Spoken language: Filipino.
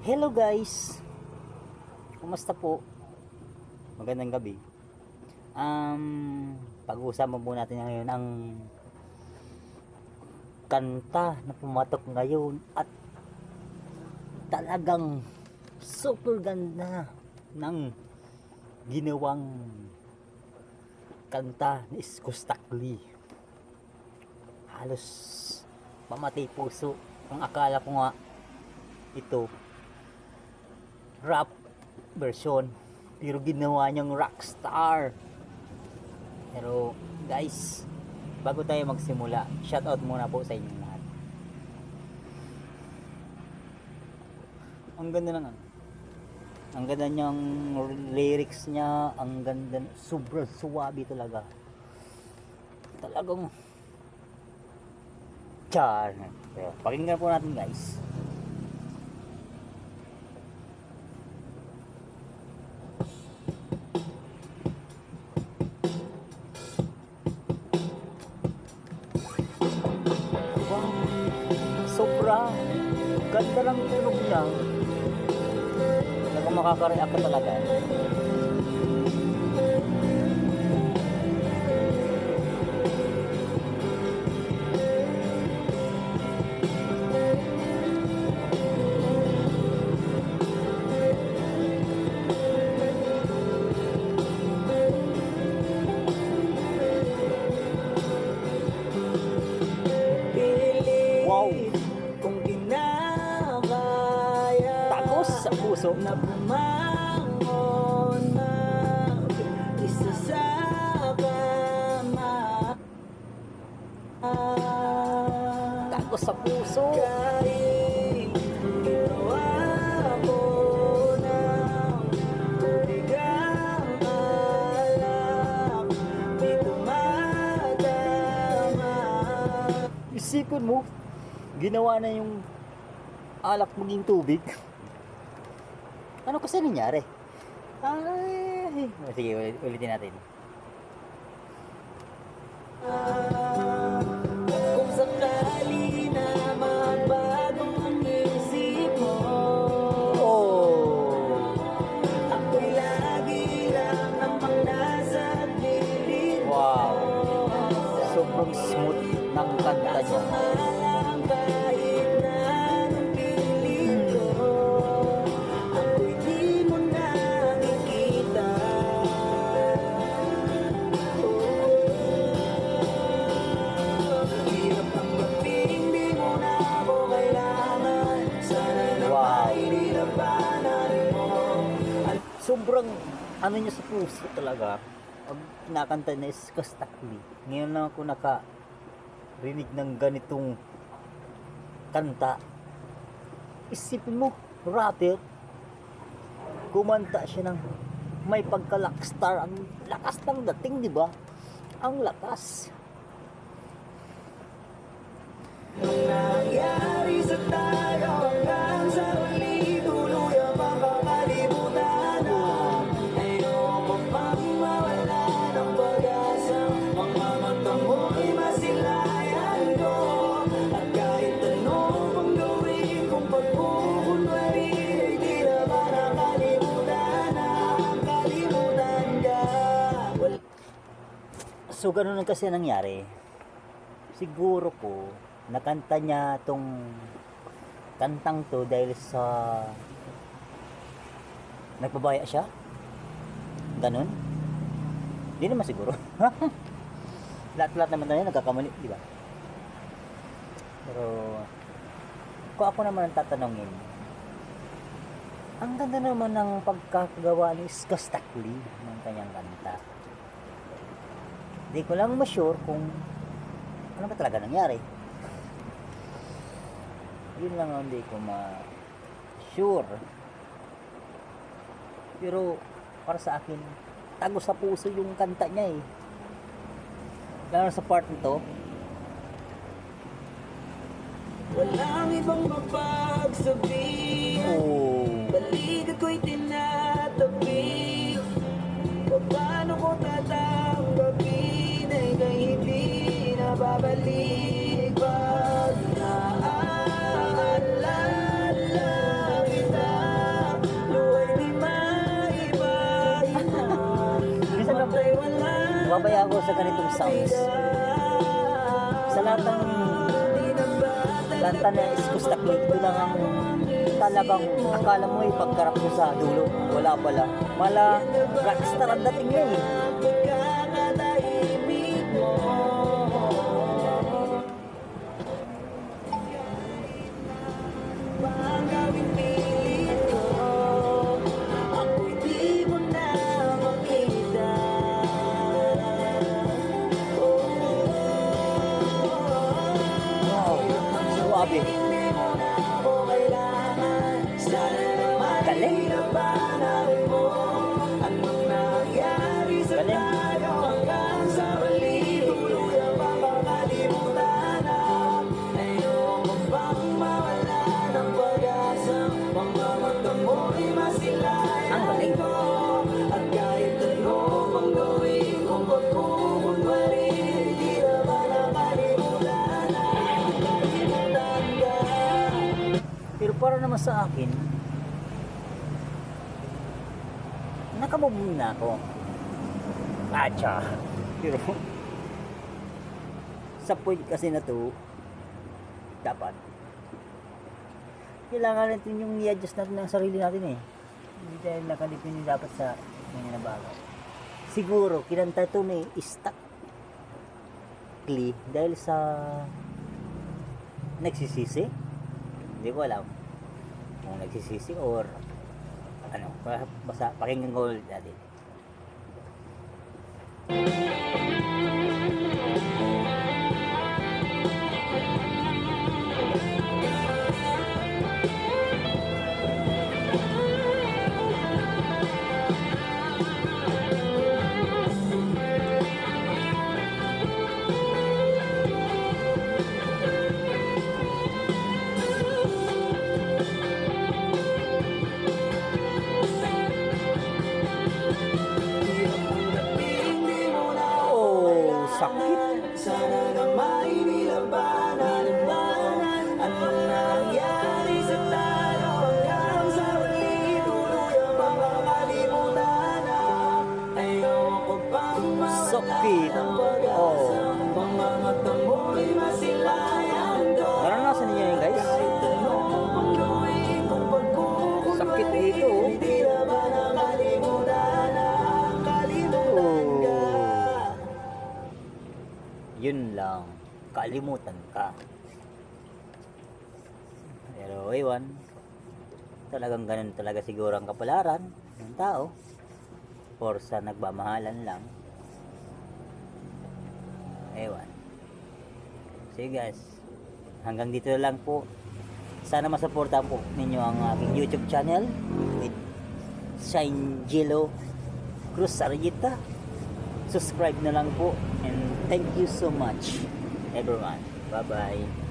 Hello guys! Kumusta po? Magandang gabi. Pag-uusapan po natin ngayon ang kanta na pumatok ngayon at talagang super ganda ng ginawang kanta ni Isko Stakli. Halos mamatay puso. Ang akala ko nga ito rap version, pero ginawa niyang rockstar. Pero guys, bago tayo magsimula, shoutout muna po sa inyong lahat. Ang ganda ng ang ganda niyang lyrics niya, ang ganda, sobrang suwabe talaga. Talagang char. Pero pakinggan po natin guys. Sobra ganda ng tunog niya. Talagang makaka-react ka talaga. Wow! Tagos sa puso na bumangon na isa sa kama. Tagos sa puso. Kahit ginawa ko ng tubigang alak, di ko madama. Isipin mo, ginawa na yung alak maging tubig. Ano kasi nangyari? Ay, sige, ulitin natin. Kung sakali na magbago ang isip mo, Oh! ako'y lagi lang namang nasa gilid mo. Wow! Sobrang smooth ng kanta niya. Alam kahit na anong pilit ko, ako'y di mo nakikita. Hirap ang pagping, di mo na ako kailangan. Sana Wow. naman nilabanarin mo. Sobrang ano niya sa puso talaga. Pag kinakanta na Isko Stakli. Ngayon lang ako nakarinig ng ganitong kanta. Isipin mo, rapper, kumanta siya ng may pagka-rockstar. Ang lakas ng dating, di ba? Ang lakas. Nangyari sa tayo hanggang sa huli, tuluyang makakalimutan na. Ayoko pang mawala ng pag-asa, mga mata mo'y masilayan ko. At kahit ano pang gawin kong pagkukunwari, di na ba nakalimutan na ang kalimutan ka. So, ganun lang kasi nangyari. Siguro po, nakanta niya tong kantang to dahil sa nagpabaya siya. Ganun. Hindi naman siguro. Lahat-lahat naman tayo nagkakamali, di ba? Pero, kung ako naman ang tatanungin, ang ganda naman ng pagkakagawa ni Isko Stakli ng kanyang kanta. Hindi ko lang ma-sure kung ano ba talaga nangyari. Yun lang ang hindi ko ma-sure. Pero para sa akin, tago sa puso yung kanta niya eh. Lalo sa part nito. Walang ibang mapagsabi, Oh, balikat ko'y tinatabi. Paano ko tatanggapin ay kay hindi na babalik pag naaalala kita. sa ganitong sounds. Sa lahat ng kanta na Iskostakli, ito lang ang talagang akala mo pagkarap mo sa dulo. Wala pala. Mala rockstar ang dating niya eh. Pagkakatahimik mo, bang gawing pilit ko, ako'y di mo na makita. Wow, suabe. Hindi mo na ako kailangan. Sana naman Galing. pinapanahon mo. Anong nangyari sa Galing. tayo hanggang sa mali? Tuluyan bang makalimutan na? Ayoko bang mawala ng pag-asa? Mga mata mo'y masilayan Ang galing. ko. At kahit ano pang gawin kong pagkukunwari, di na ba nakalimutan na? Nakalimutan ka. Pero para naman sa akin, nakamove na ako. Atcha. Pero sa point kasi na to, dapat kailangan natin yung i-adjust natin ng sarili natin eh. Hindi tayo nakadepende dapat sa mga na bagay. Siguro, kinanta to ni Iskostakli dahil sa nagsisisi. Hindi ko alam kung nagsisisi or ano, basta pakinggan ko ulit natin. Oh, sakit. Sana na may nilabanan anong nangyari sa tayo hanggang sa muli. Tuluyan bang makalimutan na? Ayoko pang mawala Sakit. ng pag-asa. Oh. Mga mata mo'y masilayan ko. Naranasan niyo yun, guys? Kahit anong pang gawin kong pagkukunwari, Sakit dito, oh. di na ba nakalimutan na? Kalimutan ka. Yun lang, kalimutan ka. Pero ewan, talagang ganun talaga siguro ang kapalaran ng tao. Or sa nagmamahalan lang. Ewan. Sige guys, hanggang dito na lang po. Sana masuportahan po ninyo ang aking YouTube channel with Shangelo Cruz Sarjita. Subscribe na lang po and thank you so much everyone. Bye bye.